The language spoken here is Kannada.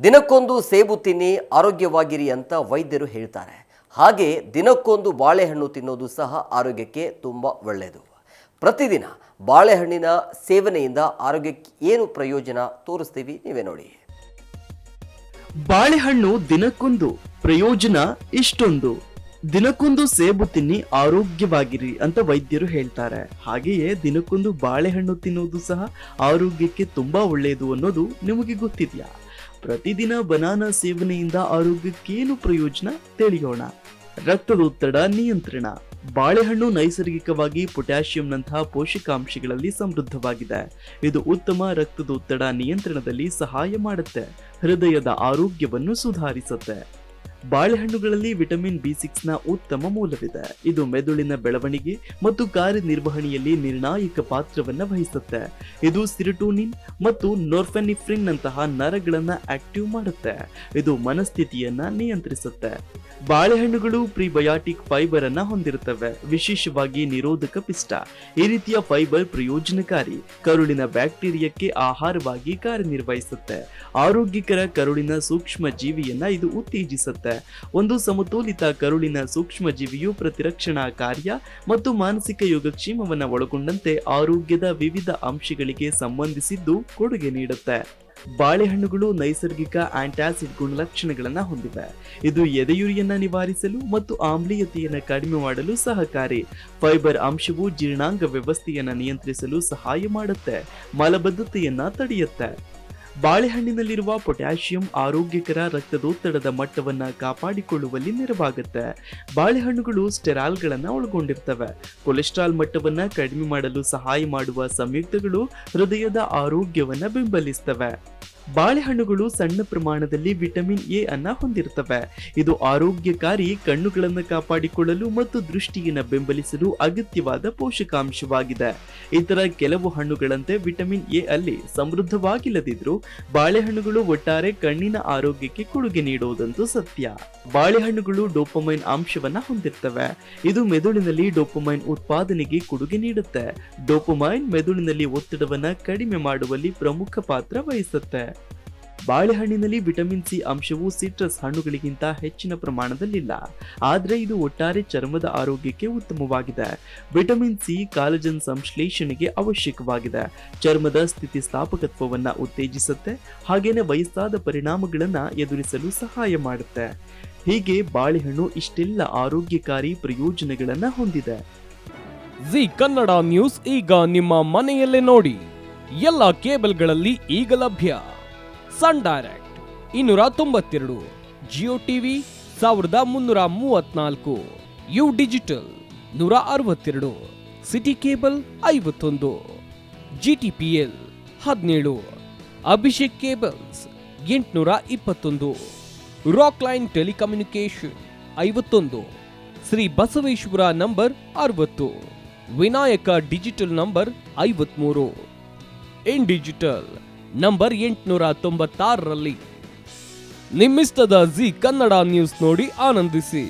ದಿನಕ್ಕೊಂದು ಸೇಬು ತಿನ್ನಿ ಆರೋಗ್ಯವಾಗಿರಿ ಅಂತ ವೈದ್ಯರು ಹೇಳ್ತಾರೆ. ಹಾಗೆ ದಿನಕ್ಕೊಂದು ಬಾಳೆಹಣ್ಣು ತಿನ್ನೋದು ಸಹ ಆರೋಗ್ಯಕ್ಕೆ ತುಂಬ ಒಳ್ಳೆಯದು. ಪ್ರತಿದಿನ ಬಾಳೆಹಣ್ಣಿನ ಸೇವನೆಯಿಂದ ಆರೋಗ್ಯಕ್ಕೆ ಏನು ಪ್ರಯೋಜನ ತೋರಿಸ್ತೀವಿ, ನೀವೇ ನೋಡಿ. ಬಾಳೆಹಣ್ಣು ದಿನಕ್ಕೊಂದು ಪ್ರಯೋಜನ ಇಷ್ಟೊಂದು. ದಿನಕ್ಕೊಂದು ಸೇಬು ತಿನ್ನಿ ಆರೋಗ್ಯವಾಗಿರಿ ಅಂತ ವೈದ್ಯರು ಹೇಳ್ತಾರೆ. ಹಾಗೆಯೇ ದಿನಕ್ಕೊಂದು ಬಾಳೆಹಣ್ಣು ತಿನ್ನೋದು ಸಹ ಆರೋಗ್ಯಕ್ಕೆ ತುಂಬಾ ಒಳ್ಳೆಯದು ಅನ್ನೋದು ನಿಮಗೆ ಗೊತ್ತಿದೆಯಾ? ಪ್ರತಿದಿನ ಬನಾನಾ ಸೇವನೆಯಿಂದ ಆರೋಗ್ಯಕ್ಕೇನು ಪ್ರಯೋಜನ ತಿಳಿಯೋಣ. ರಕ್ತದೊತ್ತಡ ನಿಯಂತ್ರಣ. ಬಾಳೆಹಣ್ಣು ನೈಸರ್ಗಿಕವಾಗಿ ಪೊಟ್ಯಾಷಿಯಂನಂತಹ ಪೋಷಕಾಂಶಗಳಲ್ಲಿ ಸಮೃದ್ಧವಾಗಿದೆ. ಇದು ಉತ್ತಮ ರಕ್ತದೊತ್ತಡ ನಿಯಂತ್ರಣದಲ್ಲಿ ಸಹಾಯ ಮಾಡುತ್ತೆ. ಹೃದಯದ ಆರೋಗ್ಯವನ್ನು ಸುಧಾರಿಸುತ್ತೆ. ಬಾಳೆಹಣ್ಣುಗಳಲ್ಲಿ ವಿಟಮಿನ್ B6ನ ಉತ್ತಮ ಮೂಲವಿದೆ. ಇದು ಮೆದುಳಿನ ಬೆಳವಣಿಗೆ ಮತ್ತು ಕಾರ್ಯನಿರ್ವಹಣೆಯಲ್ಲಿ ನಿರ್ಣಾಯಕ ಪಾತ್ರವನ್ನು ವಹಿಸುತ್ತೆ. ಇದು ಸಿರಟೋನಿನ್ ಮತ್ತು ನೋರ್ಫೆನಿಫ್ರಿನ್ ನಂತಹ ನರಗಳನ್ನ ಆಕ್ಟಿವ್ ಮಾಡುತ್ತೆ. ಇದು ಮನಸ್ಥಿತಿಯನ್ನ ನಿಯಂತ್ರಿಸುತ್ತೆ. ಬಾಳೆಹಣ್ಣುಗಳು ಪ್ರಿಬಯಾಟಿಕ್ ಫೈಬರ್ ಅನ್ನ ಹೊಂದಿರುತ್ತವೆ, ವಿಶೇಷವಾಗಿ ನಿರೋಧಕ ಪಿಷ್ಟ. ಈ ರೀತಿಯ ಫೈಬರ್ ಪ್ರಯೋಜನಕಾರಿ ಕರುಳಿನ ಬ್ಯಾಕ್ಟೀರಿಯಾಕ್ಕೆ ಆಹಾರವಾಗಿ ಕಾರ್ಯನಿರ್ವಹಿಸುತ್ತೆ. ಆರೋಗ್ಯಕರ ಕರುಳಿನ ಸೂಕ್ಷ್ಮ ಜೀವಿಯನ್ನ ಇದು ಉತ್ತೇಜಿಸುತ್ತೆ. ಒಂದು ಸಮತೋಲಿತ ಕರುಳಿನ ಸೂಕ್ಷ್ಮ ಜೀವಿಯು ಪ್ರತಿರಕ್ಷಣಾ ಕಾರ್ಯ ಮತ್ತು ಮಾನಸಿಕ ಯೋಗಕ್ಷೇಮವನ್ನು ಒಳಗೊಂಡಂತೆ ಆರೋಗ್ಯದ ವಿವಿಧ ಅಂಶಗಳಿಗೆ ಸಂಬಂಧಿಸಿದ್ದು ಕೊಡುಗೆ ನೀಡುತ್ತೆ. ಬಾಳೆಹಣ್ಣುಗಳು ನೈಸರ್ಗಿಕ ಆಂಟಾಸಿಡ್ ಗುಣಲಕ್ಷಣಗಳನ್ನು ಹೊಂದಿವೆ. ಇದು ಎದೆಯುರಿಯನ್ನ ನಿವಾರಿಸಲು ಮತ್ತು ಆಮ್ಲೀಯತೆಯನ್ನು ಕಡಿಮೆ ಮಾಡಲು ಸಹಕಾರಿ. ಫೈಬರ್ ಅಂಶವು ಜೀರ್ಣಾಂಗ ವ್ಯವಸ್ಥೆಯನ್ನು ನಿಯಂತ್ರಿಸಲು ಸಹಾಯ ಮಾಡುತ್ತೆ, ಮಲಬದ್ಧತೆಯನ್ನ ತಡೆಯುತ್ತೆ. ಬಾಳೆಹಣ್ಣಿನಲ್ಲಿರುವ ಪೊಟ್ಯಾಷಿಯಂ ಆರೋಗ್ಯಕರ ರಕ್ತದೊತ್ತಡದ ಮಟ್ಟವನ್ನ ಕಾಪಾಡಿಕೊಳ್ಳುವಲ್ಲಿ ನೆರವಾಗುತ್ತೆ. ಬಾಳೆಹಣ್ಣುಗಳು ಸ್ಟೆರಾಲ್ಗಳನ್ನು ಒಳಗೊಂಡಿರ್ತವೆ. ಕೊಲೆಸ್ಟ್ರಾಲ್ ಮಟ್ಟವನ್ನ ಕಡಿಮೆ ಮಾಡಲು ಸಹಾಯ ಮಾಡುವ ಸಂಯುಕ್ತಗಳು ಹೃದಯದ ಆರೋಗ್ಯವನ್ನ ಬೆಂಬಲಿಸ್ತವೆ. ಬಾಳೆಹಣ್ಣುಗಳು ಸಣ್ಣ ಪ್ರಮಾಣದಲ್ಲಿ ವಿಟಮಿನ್ ಎ ಅನ್ನ ಹೊಂದಿರುತ್ತವೆ. ಇದು ಆರೋಗ್ಯಕಾರಿ ಕಣ್ಣುಗಳನ್ನು ಕಾಪಾಡಿಕೊಳ್ಳಲು ಮತ್ತು ದೃಷ್ಟಿಯನ್ನು ಬೆಂಬಲಿಸಲು ಅಗತ್ಯವಾದ ಪೋಷಕಾಂಶವಾಗಿದೆ. ಇತರ ಕೆಲವು ಹಣ್ಣುಗಳಂತೆ ವಿಟಮಿನ್ ಎ ಅಲ್ಲಿ ಸಮೃದ್ಧವಾಗಿಲ್ಲದಿದ್ರೂ ಬಾಳೆಹಣ್ಣುಗಳು ಒಟ್ಟಾರೆ ಕಣ್ಣಿನ ಆರೋಗ್ಯಕ್ಕೆ ಕೊಡುಗೆ ನೀಡುವುದಂತೂ ಸತ್ಯ. ಬಾಳೆಹಣ್ಣುಗಳು ಡೋಪಮೈನ್ ಅಂಶವನ್ನ ಹೊಂದಿರ್ತವೆ. ಇದು ಮೆದುಳಿನಲ್ಲಿ ಡೋಪಮೈನ್ ಉತ್ಪಾದನೆಗೆ ಕೊಡುಗೆ ನೀಡುತ್ತೆ. ಡೋಪಮೈನ್ ಮೆದುಳಿನಲ್ಲಿ ಒತ್ತಡವನ್ನ ಕಡಿಮೆ ಮಾಡುವಲ್ಲಿ ಪ್ರಮುಖ ಪಾತ್ರ ವಹಿಸುತ್ತೆ. ಬಾಳೆಹಣ್ಣಿನಲ್ಲಿ ವಿಟಮಿನ್ ಸಿ ಅಂಶವು ಸಿಟ್ರಸ್ ಹಣ್ಣುಗಳಿಗಿಂತ ಹೆಚ್ಚಿನ ಪ್ರಮಾಣದಲ್ಲಿಲ್ಲ, ಆದರೆ ಇದು ಒಟ್ಟಾರೆ ಚರ್ಮದ ಆರೋಗ್ಯಕ್ಕೆ ಉತ್ತಮವಾಗಿದೆ. ವಿಟಮಿನ್ ಸಿ ಕಾಲಜನ್ ಸಂಶ್ಲೇಷಣೆಗೆ ಅವಶ್ಯಕವಾಗಿದೆ. ಚರ್ಮದ ಸ್ಥಿತಿಸ್ಥಾಪಕತ್ವವನ್ನು ಉತ್ತೇಜಿಸುತ್ತೆ, ಹಾಗೇನೆ ವಯಸ್ಸಾದ ಪರಿಣಾಮಗಳನ್ನು ಎದುರಿಸಲು ಸಹಾಯ ಮಾಡುತ್ತೆ. ಹೀಗೆ ಬಾಳೆಹಣ್ಣು ಇಷ್ಟೆಲ್ಲ ಆರೋಗ್ಯಕಾರಿ ಪ್ರಯೋಜನಗಳನ್ನು ಹೊಂದಿದೆ. ಜಿ ಕನ್ನಡ ನ್ಯೂಸ್ ಈಗ ನಿಮ್ಮ ಮನೆಯಲ್ಲೇ ನೋಡಿ. ಎಲ್ಲ ಕೇಬಲ್ಗಳಲ್ಲಿ ಈಗ ಲಭ್ಯ. Sun direct 292, Jio TV 1334, U digital 162, city cable 51, GTPL 17, Abhishek cables 821, Rockline telecommunication 51, Shri Basaveshwara number 60, Vinayaka digital number 53, in digital number 896ರಲ್ಲಿ. ನಿಮ್ಮಿಸ್ತದ ಜಿ ಕನ್ನಡ ನ್ಯೂಸ್ ನೋಡಿ ಆನಂದಿಸಿ.